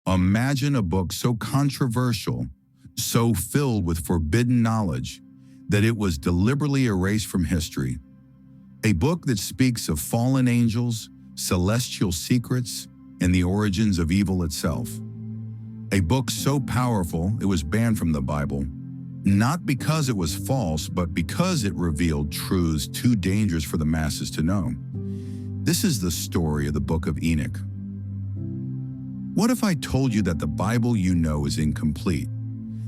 Imagine a book so controversial, so filled with forbidden knowledge, that it was deliberately erased from history. A book that speaks of fallen angels, celestial secrets, and the origins of evil itself. A book so powerful it was banned from the Bible, not because it was false, but because it revealed truths too dangerous for the masses to know. This is the story of the Book of Enoch. What if I told you that the Bible you know is incomplete?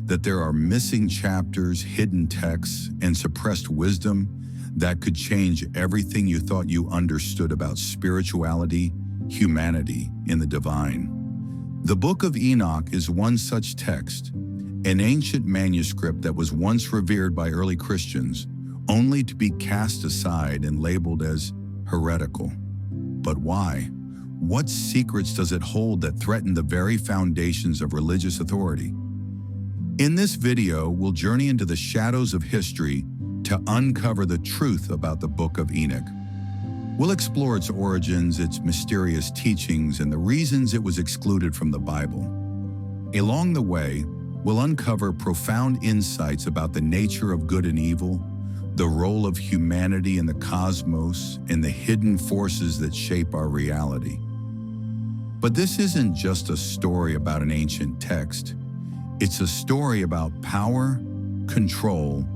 That there are missing chapters, hidden texts, and suppressed wisdom that could change everything you thought you understood about spirituality, humanity, and the divine? The Book of Enoch is one such text, an ancient manuscript that was once revered by early Christians, only to be cast aside and labeled as heretical. But why? What secrets does it hold that threaten the very foundations of religious authority? In this video, we'll journey into the shadows of history to uncover the truth about the Book of Enoch. We'll explore its origins, its mysterious teachings, and the reasons it was excluded from the Bible. Along the way, we'll uncover profound insights about the nature of good and evil, the role of humanity in the cosmos, and the hidden forces that shape our reality. But this isn't just a story about an ancient text. It's a story about power, control,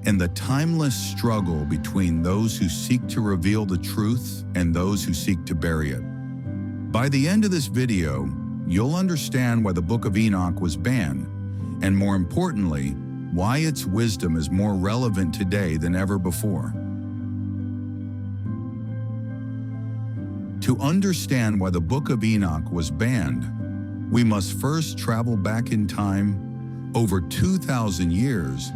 and the timeless struggle between those who seek to reveal the truth and those who seek to bury it. By the end of this video, you'll understand why the Book of Enoch was banned, and more importantly, why its wisdom is more relevant today than ever before. To understand why the Book of Enoch was banned, we must first travel back in time over 2,000 years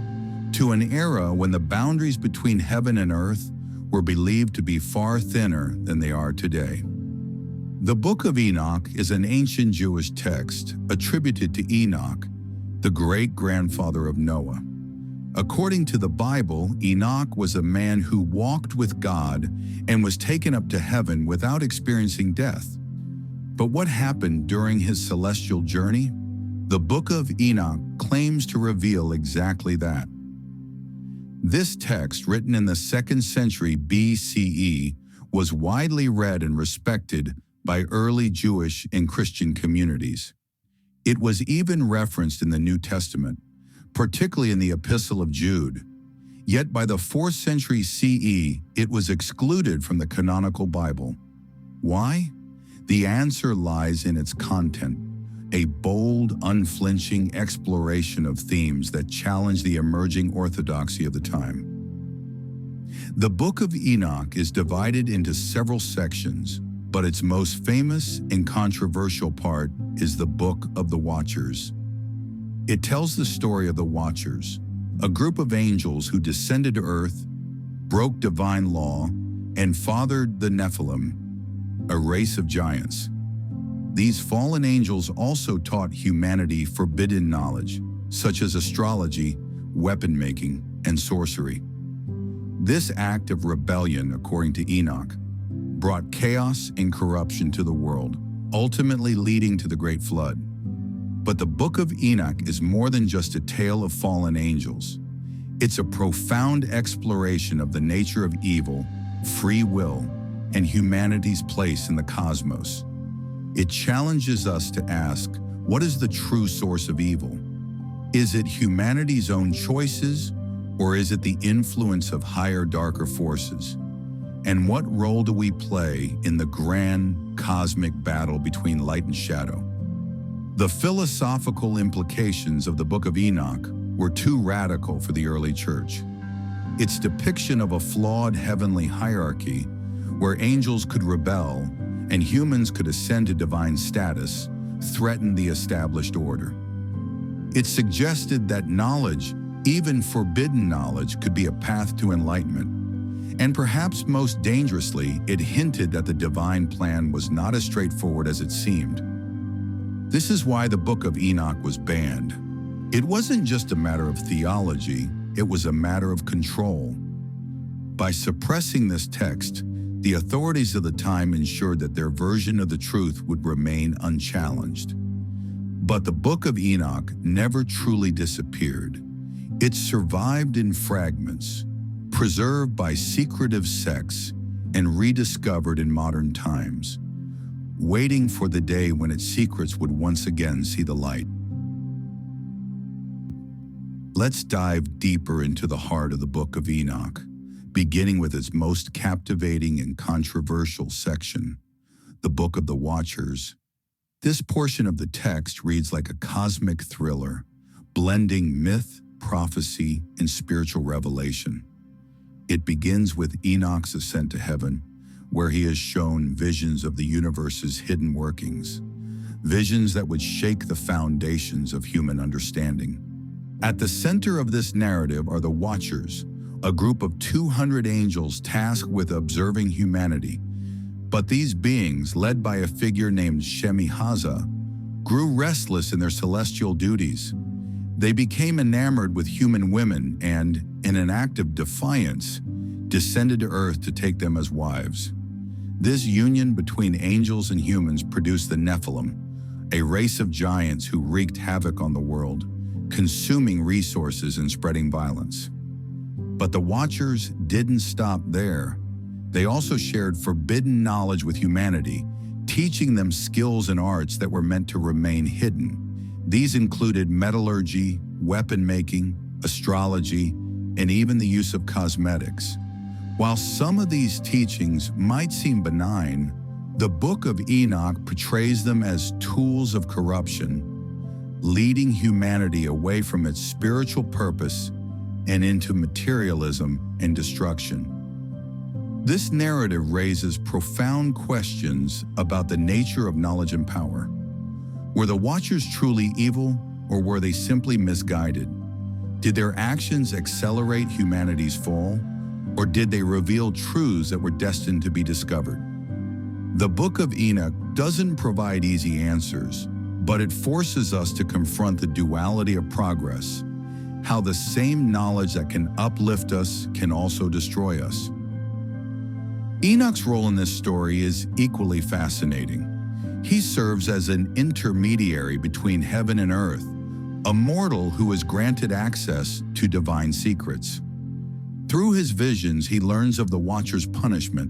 to an era when the boundaries between heaven and earth were believed to be far thinner than they are today. The Book of Enoch is an ancient Jewish text attributed to Enoch, the great-grandfather of Noah. According to the Bible, Enoch was a man who walked with God and was taken up to heaven without experiencing death. But what happened during his celestial journey? The Book of Enoch claims to reveal exactly that. This text, written in the 2nd century BCE, was widely read and respected by early Jewish and Christian communities. It was even referenced in the New Testament, particularly in the Epistle of Jude. Yet by the 4th century CE, it was excluded from the canonical Bible. Why? The answer lies in its content, a bold, unflinching exploration of themes that challenge the emerging orthodoxy of the time. The Book of Enoch is divided into several sections, but its most famous and controversial part is the Book of the Watchers. It tells the story of the Watchers, a group of angels who descended to earth, broke divine law, and fathered the Nephilim, a race of giants. These fallen angels also taught humanity forbidden knowledge, such as astrology, weapon-making, and sorcery. This act of rebellion, according to Enoch, brought chaos and corruption to the world, ultimately leading to the Great Flood. But the Book of Enoch is more than just a tale of fallen angels. It's a profound exploration of the nature of evil, free will, and humanity's place in the cosmos. It challenges us to ask, what is the true source of evil? Is it humanity's own choices, or is it the influence of higher, darker forces? And what role do we play in the grand, cosmic battle between light and shadow? The philosophical implications of the Book of Enoch were too radical for the early church. Its depiction of a flawed heavenly hierarchy, where angels could rebel and humans could ascend to divine status, threatened the established order. It suggested that knowledge, even forbidden knowledge, could be a path to enlightenment. And perhaps most dangerously, it hinted that the divine plan was not as straightforward as it seemed. This is why the Book of Enoch was banned. It wasn't just a matter of theology, it was a matter of control. By suppressing this text, the authorities of the time ensured that their version of the truth would remain unchallenged. But the Book of Enoch never truly disappeared. It survived in fragments, preserved by secretive sects and rediscovered in modern times, waiting for the day when its secrets would once again see the light. Let's dive deeper into the heart of the Book of Enoch, beginning with its most captivating and controversial section, the Book of the Watchers. This portion of the text reads like a cosmic thriller, blending myth, prophecy, and spiritual revelation. It begins with Enoch's ascent to heaven, where he is shown visions of the universe's hidden workings, visions that would shake the foundations of human understanding. At the center of this narrative are the Watchers, a group of 200 angels tasked with observing humanity. But these beings, led by a figure named Shemi-Haza, grew restless in their celestial duties. They became enamored with human women and, in an act of defiance, descended to earth to take them as wives. This union between angels and humans produced the Nephilim, a race of giants who wreaked havoc on the world, consuming resources and spreading violence. But the Watchers didn't stop there. They also shared forbidden knowledge with humanity, teaching them skills and arts that were meant to remain hidden. These included metallurgy, weapon making, astrology, and even the use of cosmetics. While some of these teachings might seem benign, the Book of Enoch portrays them as tools of corruption, leading humanity away from its spiritual purpose and into materialism and destruction. This narrative raises profound questions about the nature of knowledge and power. Were the Watchers truly evil, or were they simply misguided? Did their actions accelerate humanity's fall, or did they reveal truths that were destined to be discovered? The Book of Enoch doesn't provide easy answers, but it forces us to confront the duality of progress, how the same knowledge that can uplift us can also destroy us. Enoch's role in this story is equally fascinating. He serves as an intermediary between heaven and earth, a mortal who is granted access to divine secrets. Through his visions, he learns of the Watcher's punishment,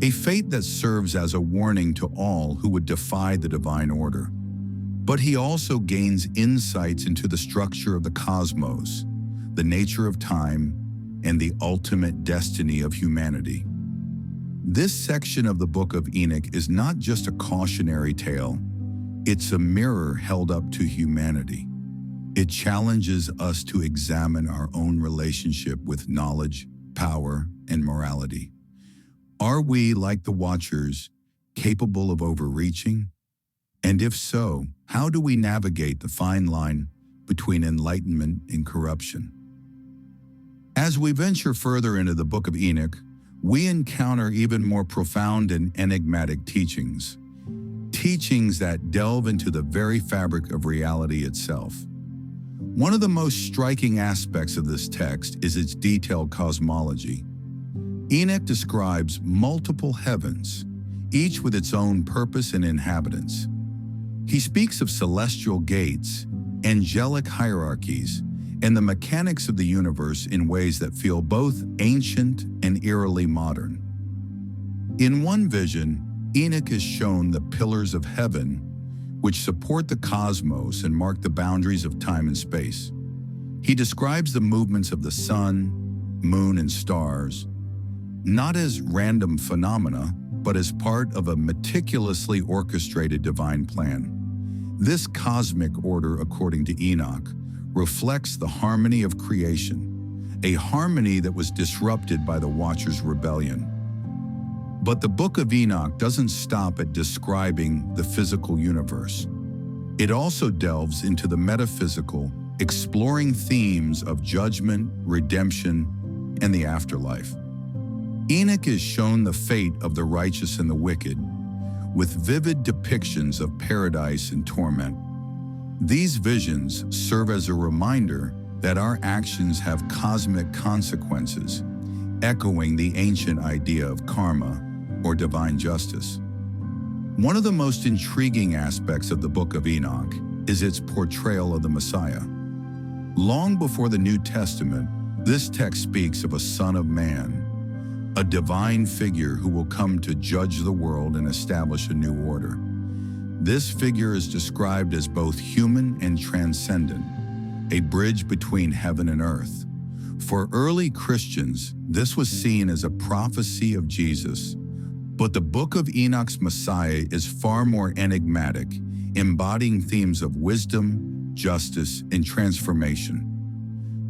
a fate that serves as a warning to all who would defy the divine order. But he also gains insights into the structure of the cosmos, the nature of time, and the ultimate destiny of humanity. This section of the Book of Enoch is not just a cautionary tale, it's a mirror held up to humanity. It challenges us to examine our own relationship with knowledge, power, and morality. Are we, like the Watchers, capable of overreaching? And if so, how do we navigate the fine line between enlightenment and corruption? As we venture further into the Book of Enoch, we encounter even more profound and enigmatic teachings that delve into the very fabric of reality itself. One of the most striking aspects of this text is its detailed cosmology. Enoch describes multiple heavens, each with its own purpose and inhabitants. He speaks of celestial gates, angelic hierarchies, and the mechanics of the universe in ways that feel both ancient and eerily modern. In one vision, Enoch is shown the pillars of heaven, which support the cosmos and mark the boundaries of time and space. He describes the movements of the sun, moon, and stars, not as random phenomena, but as part of a meticulously orchestrated divine plan. This cosmic order, according to Enoch, reflects the harmony of creation, a harmony that was disrupted by the Watchers' rebellion. But the Book of Enoch doesn't stop at describing the physical universe. It also delves into the metaphysical, exploring themes of judgment, redemption, and the afterlife. Enoch is shown the fate of the righteous and the wicked, with vivid depictions of paradise and torment. These visions serve as a reminder that our actions have cosmic consequences, echoing the ancient idea of karma or divine justice. One of the most intriguing aspects of the Book of Enoch is its portrayal of the Messiah. Long before the New Testament, this text speaks of a Son of Man, a divine figure who will come to judge the world and establish a new order. This figure is described as both human and transcendent, a bridge between heaven and earth. For early Christians, this was seen as a prophecy of Jesus. But the Book of Enoch's Messiah is far more enigmatic, embodying themes of wisdom, justice, and transformation.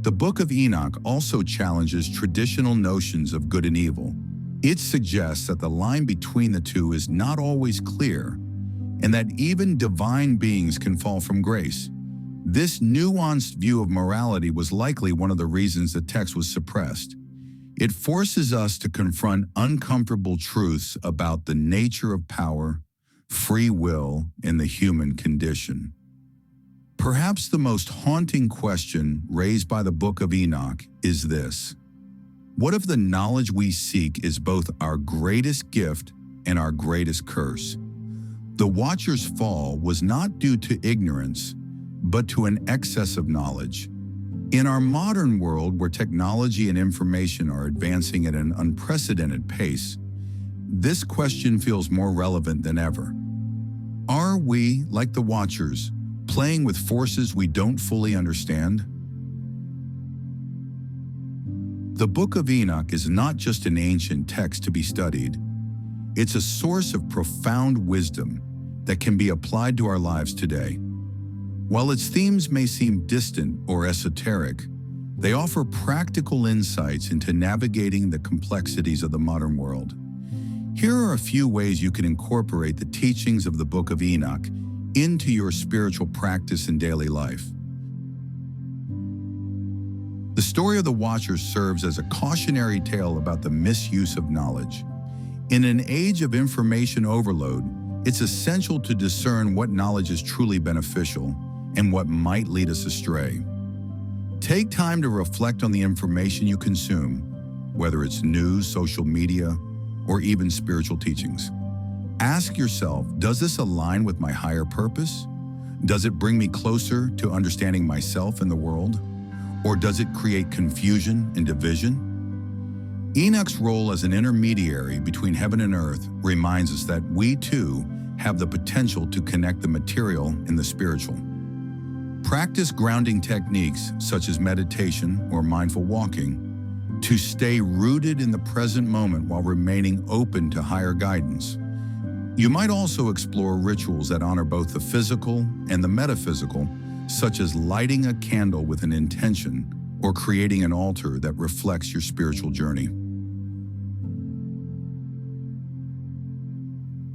The Book of Enoch also challenges traditional notions of good and evil. It suggests that the line between the two is not always clear, and that even divine beings can fall from grace. This nuanced view of morality was likely one of the reasons the text was suppressed. It forces us to confront uncomfortable truths about the nature of power, free will, and the human condition. Perhaps the most haunting question raised by the Book of Enoch is this: what if the knowledge we seek is both our greatest gift and our greatest curse? The Watcher's fall was not due to ignorance, but to an excess of knowledge. In our modern world, where technology and information are advancing at an unprecedented pace, this question feels more relevant than ever. Are we, like the Watchers, playing with forces we don't fully understand? The Book of Enoch is not just an ancient text to be studied. It's a source of profound wisdom that can be applied to our lives today. While its themes may seem distant or esoteric, they offer practical insights into navigating the complexities of the modern world. Here are a few ways you can incorporate the teachings of the Book of Enoch into your spiritual practice and daily life. The story of the Watchers serves as a cautionary tale about the misuse of knowledge. In an age of information overload, it's essential to discern what knowledge is truly beneficial and what might lead us astray. Take time to reflect on the information you consume, whether it's news, social media, or even spiritual teachings. Ask yourself, does this align with my higher purpose? Does it bring me closer to understanding myself and the world? Or does it create confusion and division? Enoch's role as an intermediary between heaven and earth reminds us that we too have the potential to connect the material and the spiritual. Practice grounding techniques such as meditation or mindful walking to stay rooted in the present moment while remaining open to higher guidance. You might also explore rituals that honor both the physical and the metaphysical, such as lighting a candle with an intention or creating an altar that reflects your spiritual journey.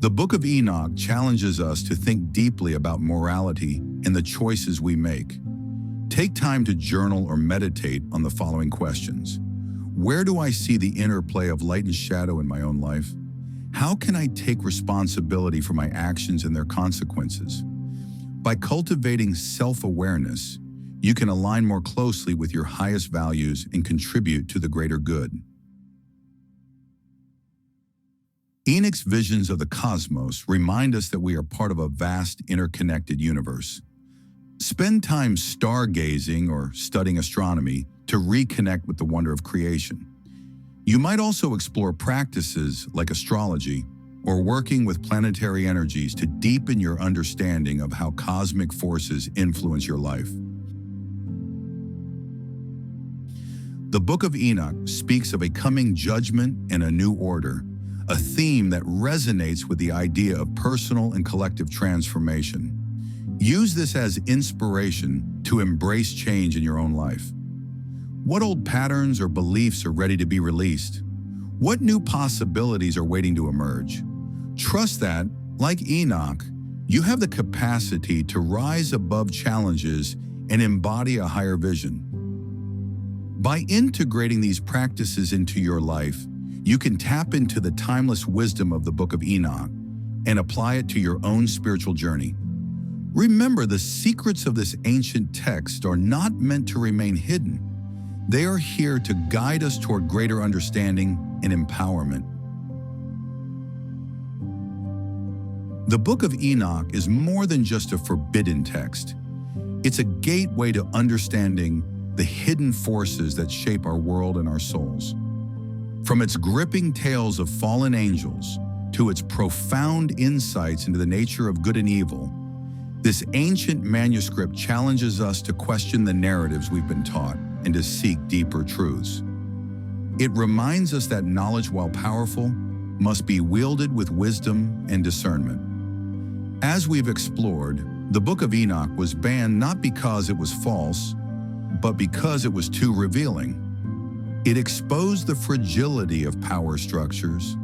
The Book of Enoch challenges us to think deeply about morality and the choices we make. Take time to journal or meditate on the following questions. Where do I see the interplay of light and shadow in my own life? How can I take responsibility for my actions and their consequences? By cultivating self-awareness, you can align more closely with your highest values and contribute to the greater good. Enoch's visions of the cosmos remind us that we are part of a vast, interconnected universe. Spend time stargazing or studying astronomy to reconnect with the wonder of creation. You might also explore practices like astrology or working with planetary energies to deepen your understanding of how cosmic forces influence your life. The Book of Enoch speaks of a coming judgment and a new order, a theme that resonates with the idea of personal and collective transformation. Use this as inspiration to embrace change in your own life. What old patterns or beliefs are ready to be released? What new possibilities are waiting to emerge? Trust that, like Enoch, you have the capacity to rise above challenges and embody a higher vision. By integrating these practices into your life, you can tap into the timeless wisdom of the Book of Enoch and apply it to your own spiritual journey. Remember, the secrets of this ancient text are not meant to remain hidden. They are here to guide us toward greater understanding and empowerment. The Book of Enoch is more than just a forbidden text. It's a gateway to understanding the hidden forces that shape our world and our souls. From its gripping tales of fallen angels to its profound insights into the nature of good and evil, this ancient manuscript challenges us to question the narratives we've been taught and to seek deeper truths. It reminds us that knowledge, while powerful, must be wielded with wisdom and discernment. As we've explored, the Book of Enoch was banned not because it was false, but because it was too revealing. It exposed the fragility of power structures,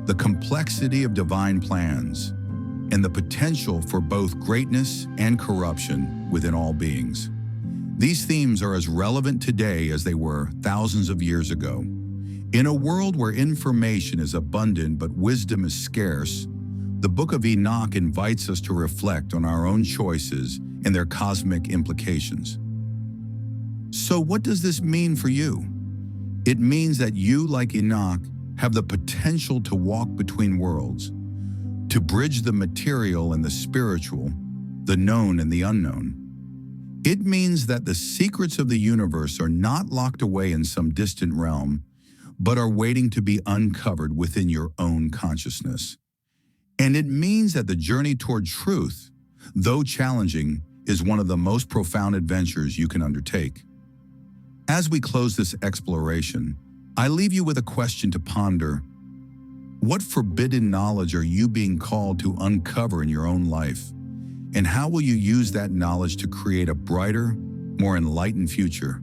the complexity of divine plans, and the potential for both greatness and corruption within all beings. These themes are as relevant today as they were thousands of years ago. In a world where information is abundant but wisdom is scarce, the Book of Enoch invites us to reflect on our own choices and their cosmic implications. So what does this mean for you? It means that you, like Enoch, have the potential to walk between worlds, to bridge the material and the spiritual, the known and the unknown. It means that the secrets of the universe are not locked away in some distant realm, but are waiting to be uncovered within your own consciousness. And it means that the journey toward truth, though challenging, is one of the most profound adventures you can undertake. As we close this exploration, I leave you with a question to ponder. What forbidden knowledge are you being called to uncover in your own life? And how will you use that knowledge to create a brighter, more enlightened future?